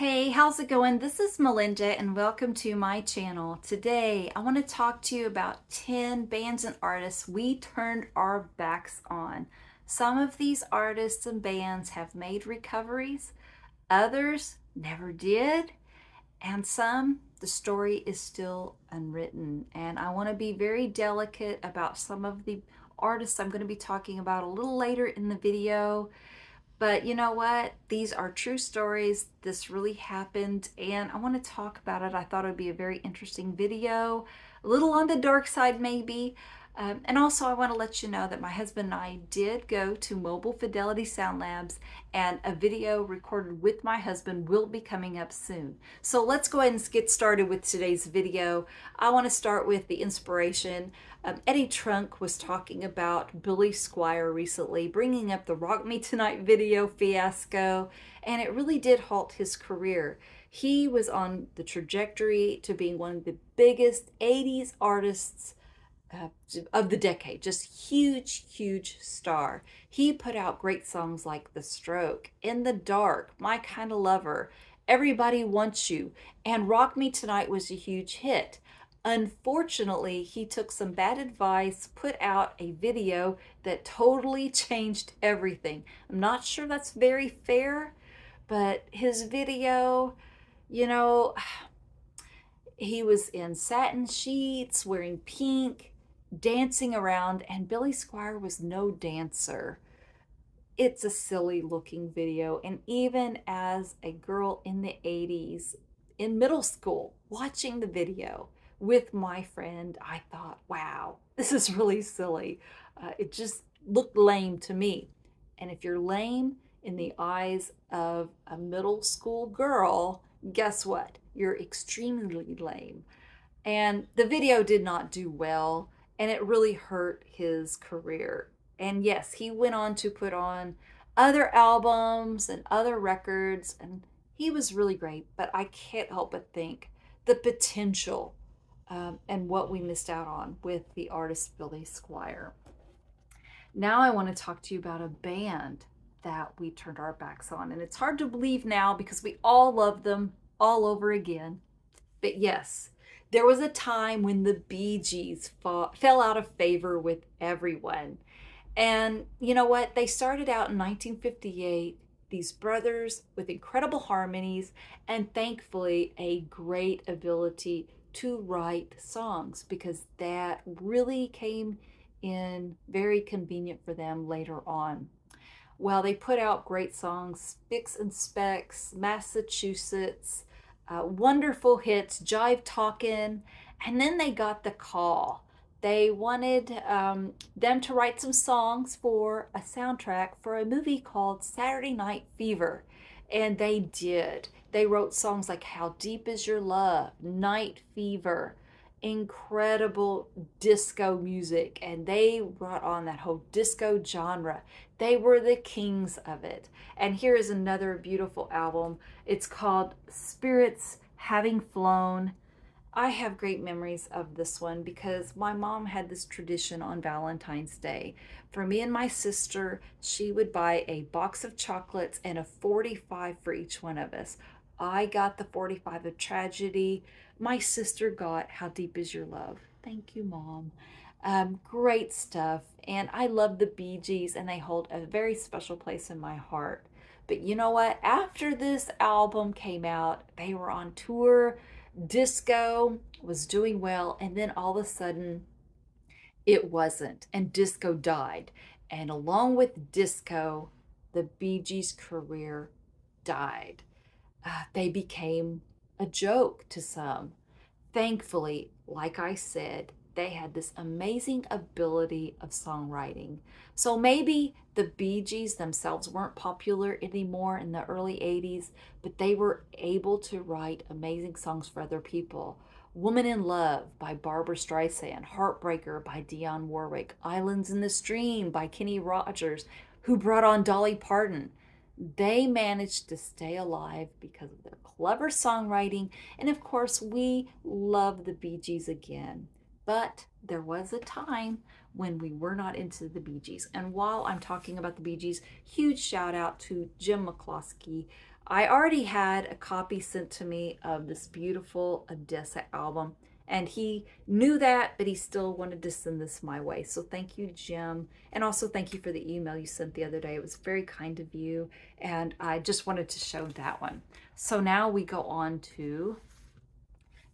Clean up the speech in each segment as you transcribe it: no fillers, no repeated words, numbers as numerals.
Hey, how's it going? This is Melinda and welcome to my channel. Today, I want to talk to you about 10 bands and artists we turned our backs on. Some of these artists and bands have made recoveries, others never did, and some, the story is still unwritten. And I want to be very delicate about some of the artists I'm going to be talking about a little later in the video. But you know what? These are true stories. This really happened, and I want to talk about it. I thought it would be a very interesting video, a little on the dark side, maybe. And also, I want to let you know that my husband and I did go to Mobile Fidelity Sound Labs, and a video recorded with my husband will be coming up soon. So let's go ahead and get started with today's video. I want to start with the inspiration. Eddie Trunk was talking about Billy Squire recently, bringing up the Rock Me Tonight video fiasco, and it really did halt his career. He was on the trajectory to being one of the biggest 80s artists of the decade, just huge star. He put out great songs like The Stroke, In the Dark, My Kind of Lover, Everybody Wants You, and Rock Me Tonight was a huge hit. Unfortunately, he took some bad advice, put out a video that totally changed everything. I'm not sure that's very fair, but his video, you know, he was in satin sheets, wearing pink, dancing around, and Billy Squire was no dancer. It's a silly looking video, and even as a girl in the 80s, in middle school, watching the video with my friend, I thought, wow, this is really silly. It just looked lame to me. And if you're lame in the eyes of a middle school girl, guess what? You're extremely lame. And the video did not do well, and it really hurt his career. And yes, he went on to put on other albums and other records, and he was really great. But I can't help but think the potential and what we missed out on with the artist Billy Squire. Now I want to talk to you about a band that we turned our backs on. And it's hard to believe now because we all love them all over again. But yes, there was a time when the Bee Gees fell out of favor with everyone. And you know what? They started out in 1958, these brothers with incredible harmonies and thankfully a great ability to write songs, because that really came in very convenient for them later on. Well, they put out great songs, Spicks and Specks, Massachusetts, wonderful hits, Jive Talkin', and then they got the call. They wanted them to write some songs for a soundtrack for a movie called Saturday Night Fever, and they did. They wrote songs like How Deep Is Your Love, Night Fever, incredible disco music, and they brought on that whole disco genre. They were the kings of it. And here is another beautiful album. It's called Spirits Having Flown. I have great memories of this one because my mom had this tradition on Valentine's Day. For me and my sister, she would buy a box of chocolates and a 45 for each one of us. I got the 45 of Tragedy. My sister got How Deep Is Your Love. Thank you, Mom. Great stuff. And I love the Bee Gees, and they hold a very special place in my heart. But you know what? After this album came out, they were on tour. Disco was doing well, and then all of a sudden it wasn't, and disco died. And along with disco, the Bee Gees' career died. They became a joke to some. Thankfully, like I said, they had this amazing ability of songwriting. So maybe the Bee Gees themselves weren't popular anymore in the early 80s, but they were able to write amazing songs for other people. Woman in Love by Barbra Streisand, Heartbreaker by Dionne Warwick, Islands in the Stream by Kenny Rogers, who brought on Dolly Parton. They managed to stay alive because of their clever songwriting, and of course, we love the Bee Gees again. But there was a time when we were not into the Bee Gees. And while I'm talking about the Bee Gees, huge shout out to Jim McCloskey. I already had a copy sent to me of this beautiful Odessa album, and he knew that, but he still wanted to send this my way. So thank you, Jim. And also thank you for the email you sent the other day. It was very kind of you, and I just wanted to show that one. So now we go on to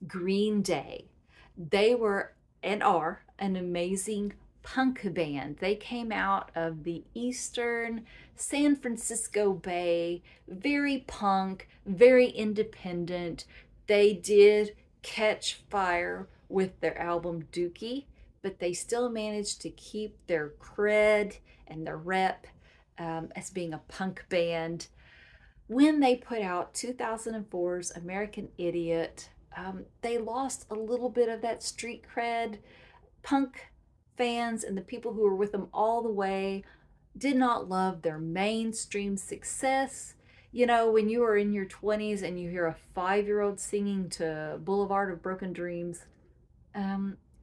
Green Day. They were and are an amazing punk band. They came out of the eastern San Francisco Bay, very punk, very independent. They did catch fire with their album Dookie, but they still managed to keep their cred and their rep as being a punk band. When they put out 2004's American Idiot, they lost a little bit of that street cred. Punk fans and the people who were with them all the way did not love their mainstream success. You know, when you are in your 20s and you hear a 5-year-old singing to Boulevard of Broken Dreams,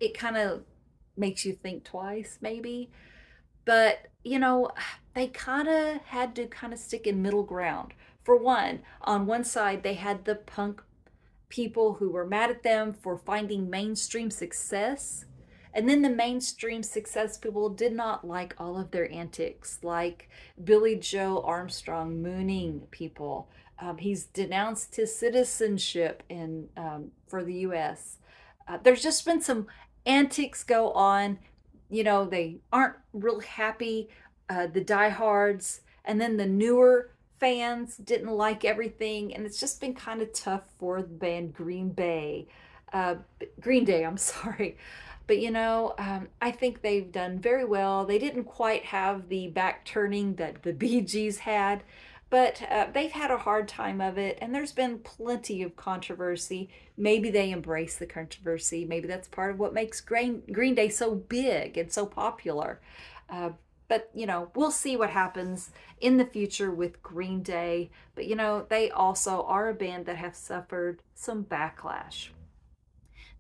it kind of makes you think twice, maybe. But, you know, they kind of had to kind of stick in middle ground. For one, on one side, they had the punk people who were mad at them for finding mainstream success. And then the mainstream success people did not like all of their antics, like Billy Joe Armstrong mooning people. He's denounced his citizenship for the U.S. There's just been some antics go on. You know, they aren't real happy. The diehards and then the newer fans didn't like everything, and it's just been kind of tough for the band Green Day, I'm sorry. But you know, I think they've done very well. They didn't quite have the back turning that the Bee Gees had, but they've had a hard time of it, and there's been plenty of controversy. Maybe they embrace the controversy. Maybe that's part of what makes Green Day so big and so popular. Uh, but you know, we'll see what happens in the future with Green Day. But you know, they also are a band that have suffered some backlash.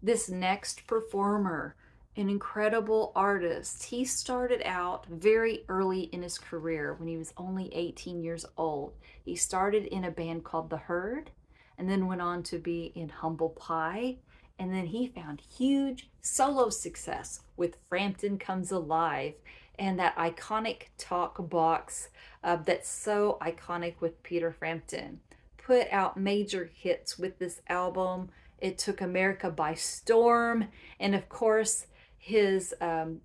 This next performer, an incredible artist, he started out very early in his career when he was only 18 years old. He started in a band called The Herd and then went on to be in Humble Pie. And then he found huge solo success with Frampton Comes Alive and that iconic talk box that's so iconic with Peter Frampton. Put out major hits with this album. It took America by storm, and of course, the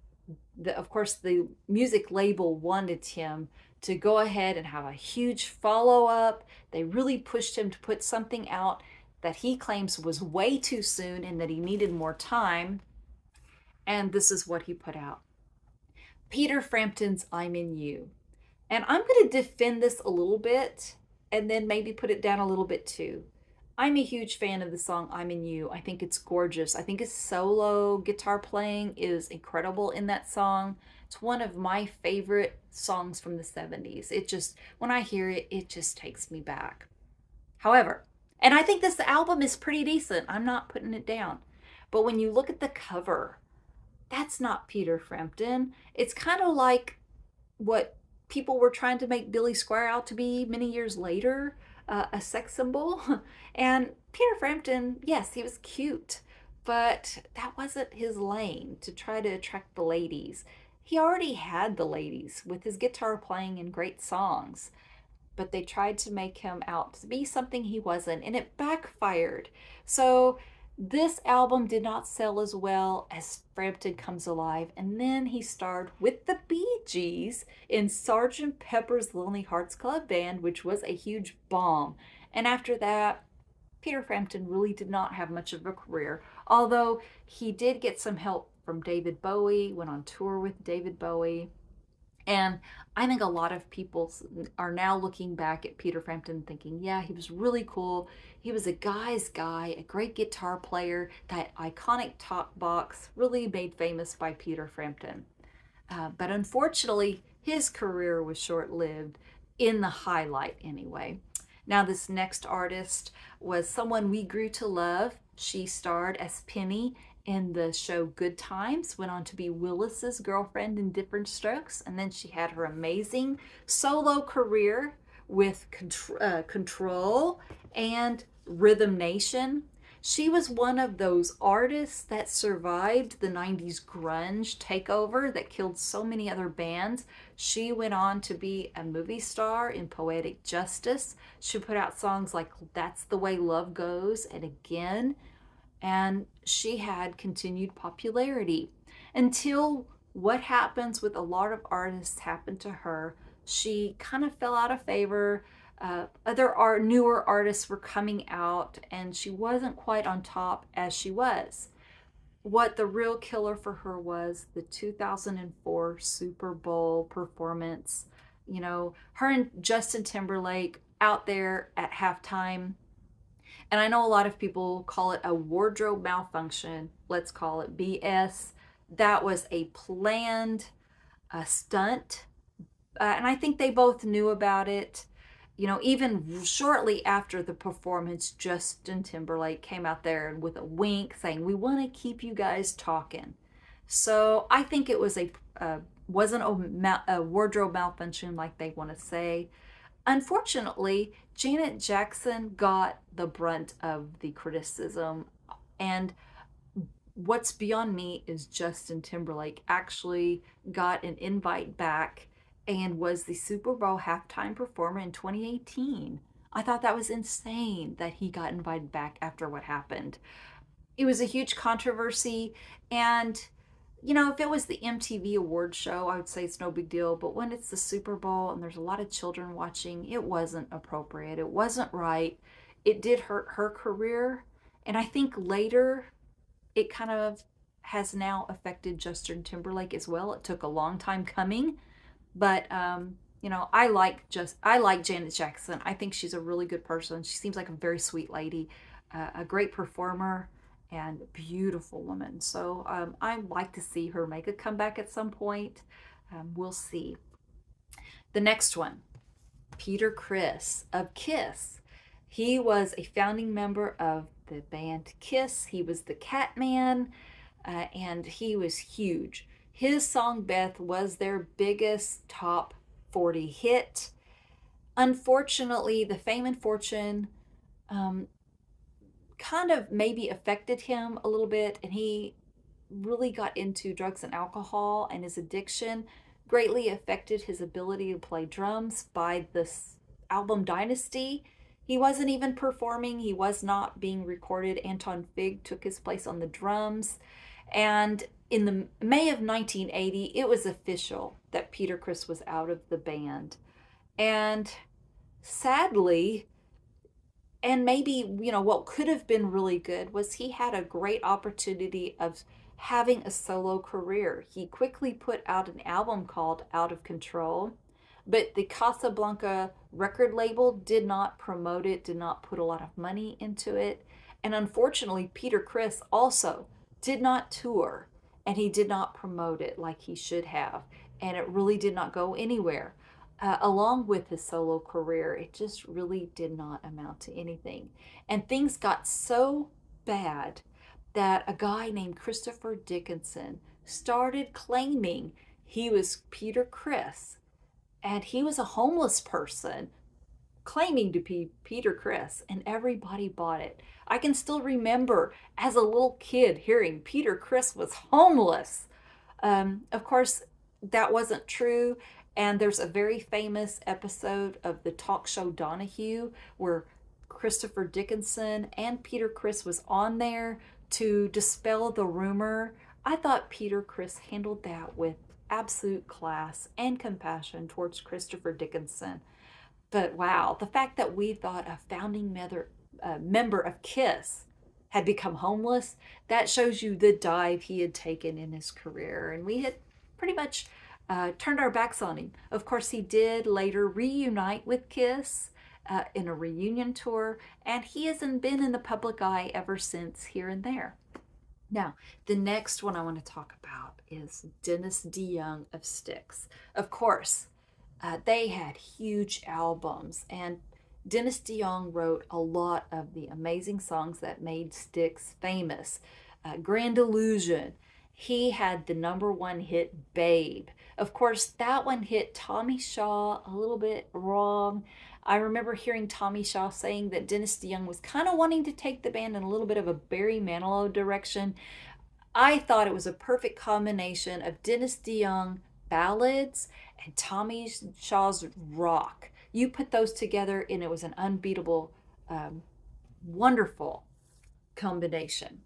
music label wanted him to go ahead and have a huge follow up. They really pushed him to put something out that he claims was way too soon and that he needed more time. And this is what he put out: Peter Frampton's I'm in You. And I'm going to defend this a little bit and then maybe put it down a little bit too. I'm a huge fan of the song I'm in You. I think it's gorgeous. I think his solo guitar playing is incredible in that song. It's one of my favorite songs from the 70s. It just, when I hear it, it just takes me back. However, and I think this album is pretty decent. I'm not putting it down. But when you look at the cover, that's not Peter Frampton. It's kind of like what people were trying to make Billy Squire out to be many years later, a sex symbol. And Peter Frampton, yes, he was cute, but that wasn't his lane to try to attract the ladies. He already had the ladies with his guitar playing and great songs, but they tried to make him out to be something he wasn't, and it backfired. So this album did not sell as well as Frampton Comes Alive, and then he starred with the Bee Gees in Sgt. Pepper's Lonely Hearts Club Band, which was a huge bomb. And after that, Peter Frampton really did not have much of a career, although he did get some help from David Bowie, went on tour with David Bowie. And I think a lot of people are now looking back at Peter Frampton thinking, yeah, he was really cool. He was a guy's guy, a great guitar player. That iconic talk box really made famous by Peter Frampton. But unfortunately, his career was short-lived, in the highlight anyway. Now, this next artist was someone we grew to love. She starred as Penny in the show Good Times, went on to be Willis's girlfriend in Different Strokes, and then she had her amazing solo career with Control and Rhythm Nation. She was one of those artists that survived the 90s grunge takeover that killed so many other bands. She went on to be a movie star in Poetic Justice. She put out songs like That's the Way Love Goes and Again, and she had continued popularity until what happens with a lot of artists happened to her. She kind of fell out of favor. Newer artists were coming out, and she wasn't quite on top as she was. What the real killer for her was the 2004 Super Bowl performance. You know, her and Justin Timberlake out there at halftime. And I know a lot of people call it a wardrobe malfunction. Let's call it BS. That was a planned stunt. And I think they both knew about it. You know, even shortly after the performance, Justin Timberlake came out there with a wink saying, "We want to keep you guys talking." So I think it was wasn't a wardrobe malfunction like they want to say. Unfortunately, Janet Jackson got the brunt of the criticism, and what's beyond me is Justin Timberlake actually got an invite back and was the Super Bowl halftime performer in 2018. I thought that was insane that he got invited back after what happened. It was a huge controversy, and you know, if it was the MTV award show, I would say it's no big deal. But when it's the Super Bowl and there's a lot of children watching, it wasn't appropriate. It wasn't right. It did hurt her career. And I think later it kind of has now affected Justin Timberlake as well. It took a long time coming. But you know, I like Janet Jackson. I think she's a really good person. She seems like a very sweet lady, a great performer, and beautiful woman. So I'd like to see her make a comeback at some point. We'll see. The next one, Peter Criss of Kiss. He was a founding member of the band Kiss. He was the Cat Man, and he was huge. His song Beth was their biggest top 40 hit. Unfortunately, the fame and fortune kind of maybe affected him a little bit, and he really got into drugs and alcohol, and his addiction greatly affected his ability to play drums. By this album Dynasty, he wasn't even performing, he was not being recorded. Anton Fig took his place on the drums, and in the May of 1980 it was official that Peter Criss was out of the band. And sadly, and maybe, you know, what could have been really good was he had a great opportunity of having a solo career. He quickly put out an album called Out of Control, but the Casablanca record label did not promote it, did not put a lot of money into it. And unfortunately, Peter Criss also did not tour, and he did not promote it like he should have. And it really did not go anywhere. Along with his solo career, it just really did not amount to anything. And things got so bad that a guy named Christopher Dickinson started claiming he was Peter Criss, and he was a homeless person claiming to be Peter Criss, and everybody bought it. I can still remember as a little kid hearing Peter Criss was homeless. Of course, that wasn't true. And there's a very famous episode of the talk show Donahue where Christopher Dickinson and Peter Criss was on there to dispel the rumor. I thought Peter Criss handled that with absolute class and compassion towards Christopher Dickinson. But wow, the fact that we thought a founding member of Kiss had become homeless, that shows you the dive he had taken in his career. And we had pretty much turned our backs on him. Of course, he did later reunite with Kiss in a reunion tour, and he hasn't been in the public eye ever since, here and there. Now, the next one I want to talk about is Dennis DeYoung of Styx. Of course, they had huge albums, and Dennis DeYoung wrote a lot of the amazing songs that made Styx famous. Grand Illusion. He had the number one hit, Babe. Of course, that one hit Tommy Shaw a little bit wrong. I remember hearing Tommy Shaw saying that Dennis DeYoung was kind of wanting to take the band in a little bit of a Barry Manilow direction. I thought it was a perfect combination of Dennis DeYoung ballads and Tommy Shaw's rock. You put those together, and it was an unbeatable, wonderful combination.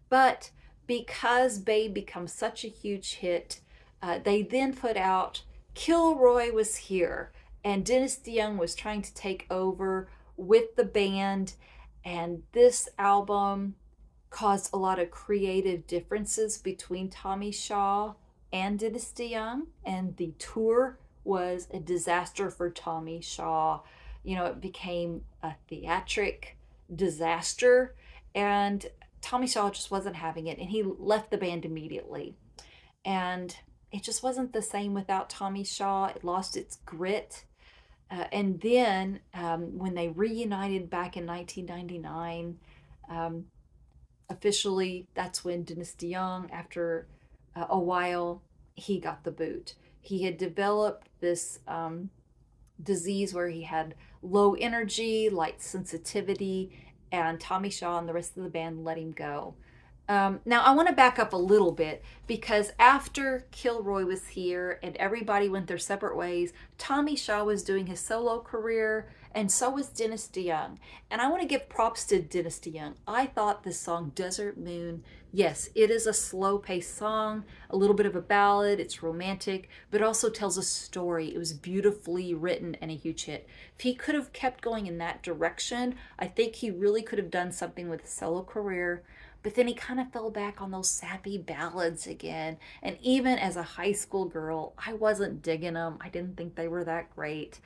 But because Babe becomes such a huge hit, they then put out Kilroy Was Here, and Dennis DeYoung was trying to take over with the band. And this album caused a lot of creative differences between Tommy Shaw and Dennis DeYoung, and the tour was a disaster for Tommy Shaw. It became a theatric disaster, and Tommy Shaw just wasn't having it, and he left the band immediately. And it just wasn't the same without Tommy Shaw. It lost its grit. And then when they reunited back in 1999, um, officially, that's when Dennis DeYoung, after a while, he got the boot. He had developed this disease where he had low energy, light sensitivity, and Tommy Shaw and the rest of the band let him go. Now, I want to back up a little bit because after Kilroy was here and everybody went their separate ways, Tommy Shaw was doing his solo career, and so was Dennis DeYoung. And I want to give props to Dennis DeYoung. I thought this song, Desert Moon, yes, it is a slow paced song, a little bit of a ballad, it's romantic, but also tells a story. It was beautifully written and a huge hit. If he could have kept going in that direction, I think he really could have done something with his solo career. But then he kind of fell back on those sappy ballads again. And even as a high school girl, I wasn't digging them. I didn't think they were that great.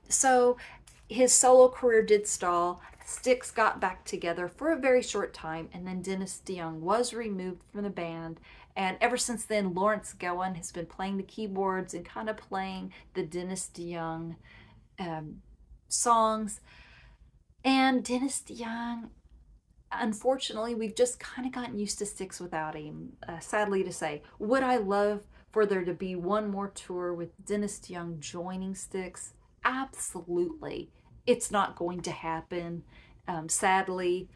So his solo career did stall. Styx got back together for a very short time, and then Dennis DeYoung was removed from the band. And ever since then, Lawrence Gowan has been playing the keyboards and kind of playing the Dennis DeYoung songs. And Dennis DeYoung, unfortunately, we've just kind of gotten used to Styx without him, sadly to say. Would I love for there to be one more tour with Dennis DeYoung joining Styx? Absolutely. It's not going to happen, sadly.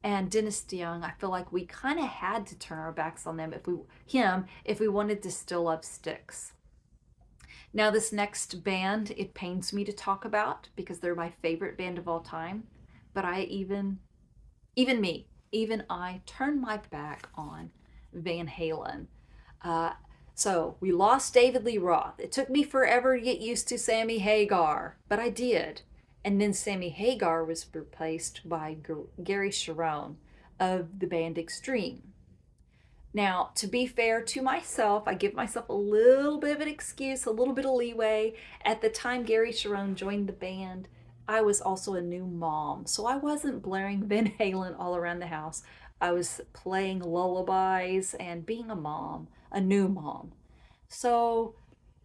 And Dennis DeYoung, I feel like we kind of had to turn our backs on if we wanted to still love Styx. Now, this next band, it pains me to talk about because they're my favorite band of all time. But even I turned my back on Van Halen. So we lost David Lee Roth. It took me forever to get used to Sammy Hagar, but I did. And then Sammy Hagar was replaced by Gary Cherone of the band Extreme. Now, to be fair to myself, I give myself a little bit of an excuse, a little bit of leeway. At the time Gary Cherone joined the band, I was also a new mom, so I wasn't blaring Van Halen all around the house. I was playing lullabies and being a mom, a new mom. So,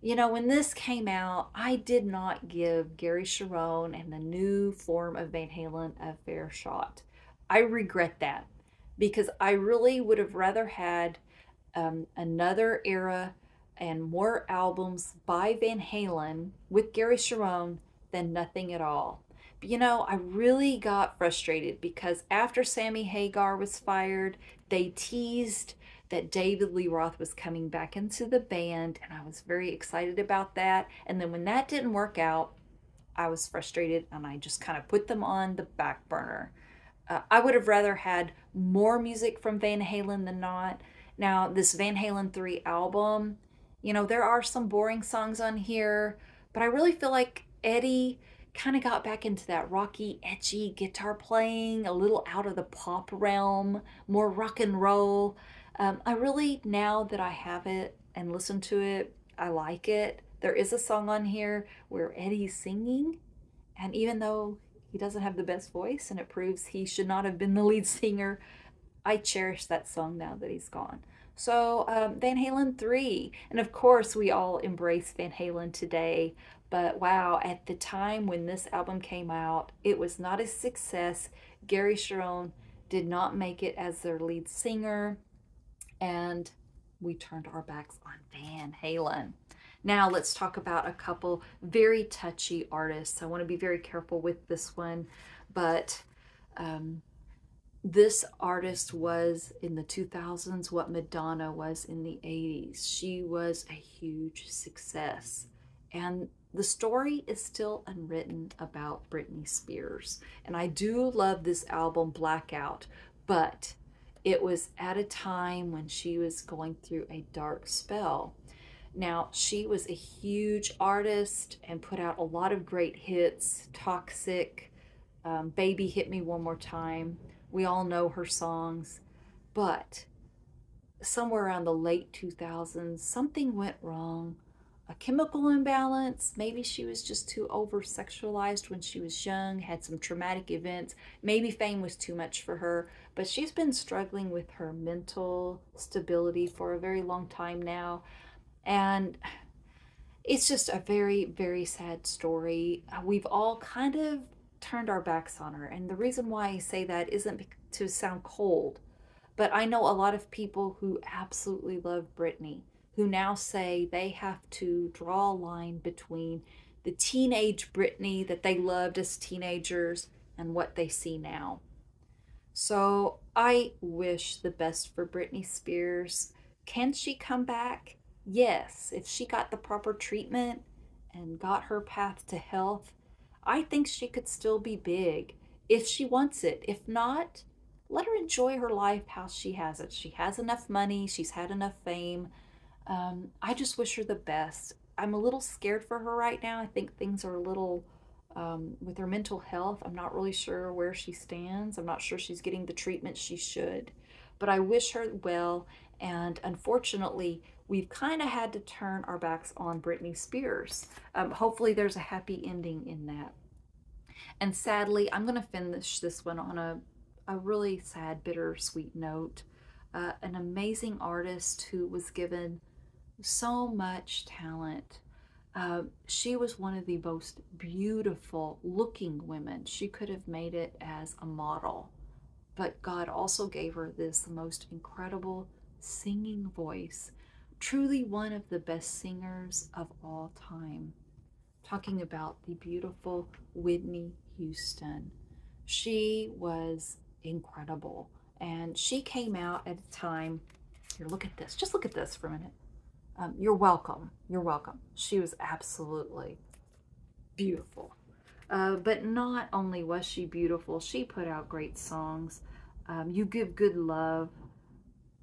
when this came out, I did not give Gary Cherone and the new form of Van Halen a fair shot. I regret that because I really would have rather had another era and more albums by Van Halen with Gary Cherone than nothing at all. But I really got frustrated because after Sammy Hagar was fired, they teased that David Lee Roth was coming back into the band, and I was very excited about that. And then when that didn't work out, I was frustrated and I just kind of put them on the back burner. I would have rather had more music from Van Halen than not. Now, this Van Halen 3 album, there are some boring songs on here, but I really feel like Eddie kind of got back into that rocky, edgy guitar playing, a little out of the pop realm, more rock and roll. I really, now that I have it and listen to it, I like it. There is a song on here where Eddie's singing, and even though he doesn't have the best voice and it proves he should not have been the lead singer, I cherish that song now that he's gone. So, Van Halen 3. And of course, we all embrace Van Halen today. But wow, at the time when this album came out, it was not a success. Gary Cherone did not make it as their lead singer, and we turned our backs on Van Halen. Now let's talk about a couple very touchy artists. I want to be very careful with this one, but um, this artist was in the 2000s what Madonna was in the 80s. She was a huge success. And the story is still unwritten about Britney Spears. And I do love this album, Blackout, but it was at a time when she was going through a dark spell. Now, she was a huge artist and put out a lot of great hits, Toxic, Baby Hit Me One More Time. We all know her songs. But somewhere around the late 2000s, something went wrong. A chemical imbalance. Maybe she was just too over sexualized when she was young, had some traumatic events. Maybe fame was too much for her. But she's been struggling with her mental stability for a very long time now. And it's just a very, very sad story. We've all kind of turned our backs on her. And the reason why I say that isn't to sound cold, but I know a lot of people who absolutely love Britney, who now say they have to draw a line between the teenage Britney that they loved as teenagers and what they see now. So I wish the best for Britney Spears. Can she come back? Yes, if she got the proper treatment and got her path to health, I think she could still be big if she wants it. If not, let her enjoy her life how she has it. She has enough money, she's had enough fame. I just wish her the best. I'm a little scared for her right now. I think things are a little with her mental health. I'm not really sure where she stands. I'm not sure she's getting the treatment she should. But I wish her well. And unfortunately, we've kind of had to turn our backs on Britney Spears. Hopefully, there's a happy ending in that. And sadly, I'm going to finish this one on a really sad, bittersweet note. An amazing artist who was given so much talent. She was one of the most beautiful looking women. She could have made it as a model, but God also gave her this most incredible singing voice. Truly one of the best singers of all time. Talking about the beautiful Whitney Houston. She was incredible. And she came out at a time, here, look at this. Just look at this for a minute. You're welcome. You're welcome. She was absolutely beautiful. But not only was she beautiful, she put out great songs. You Give Good Love,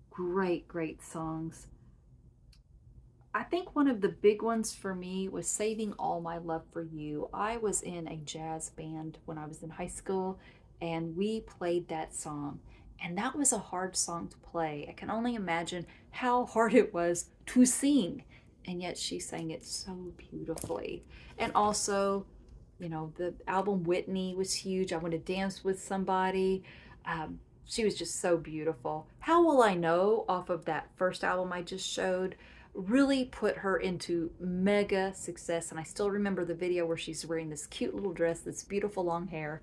great, great songs. I think one of the big ones for me was Saving All My Love for You. I was in a jazz band when I was in high school, and we played that song. And that was a hard song to play. I can only imagine how hard it was to sing. And yet she sang it so beautifully. And also, you know, the album Whitney was huge. I Want to Dance with Somebody. She was just so beautiful. How Will I Know, off of that first album I just showed, really put her into mega success. And I still remember the video where she's wearing this cute little dress, this beautiful long hair.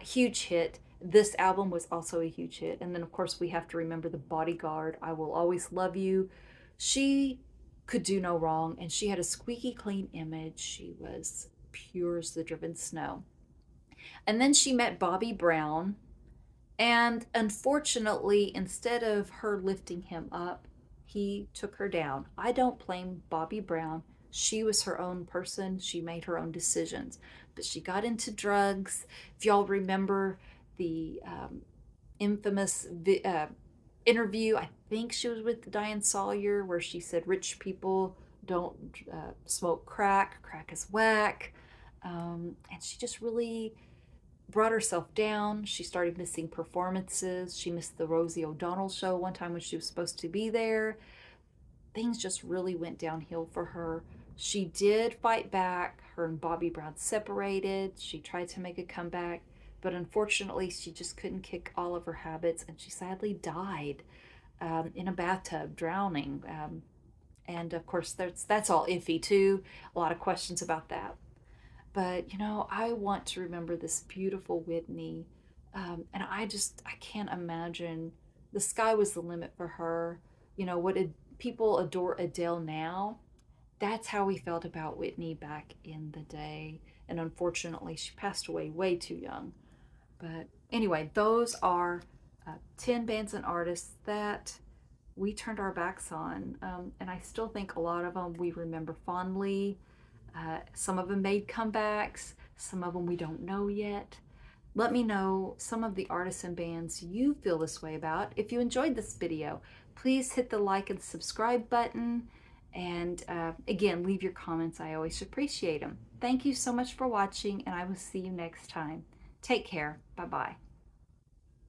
Huge hit. This album was also a huge hit. And then, of course, we have to remember The Bodyguard, I Will Always Love You. She could do no wrong, and she had a squeaky clean image. She was pure as the driven snow. And then she met Bobby Brown, and unfortunately, instead of her lifting him up, he took her down. I don't blame Bobby Brown. She was her own person. She made her own decisions. But she got into drugs. If y'all remember the infamous interview, I think she was with Diane Sawyer, where she said rich people don't smoke crack. Crack is whack. And she just really brought herself down. She started missing performances. She missed the Rosie O'Donnell show one time when she was supposed to be there. Things just really went downhill for her. She did fight back. Her and Bobby Brown separated. She tried to make a comeback, but unfortunately, she just couldn't kick all of her habits, and she sadly died in a bathtub, drowning. And of course, that's all iffy too. A lot of questions about that. But you know, I want to remember this beautiful Whitney, and I can't imagine. The sky was the limit for her. You know what? People adore Adele now. That's how we felt about Whitney back in the day. And unfortunately, she passed away way too young. But anyway, those are 10 bands and artists that we turned our backs on. And I still think a lot of them we remember fondly. Some of them made comebacks, some of them we don't know yet. Let me know some of the artists and bands you feel this way about. If you enjoyed this video, please hit the like and subscribe button. And again, leave your comments. I always appreciate them. Thank you so much for watching, and I will see you next time. Take care. Bye-bye.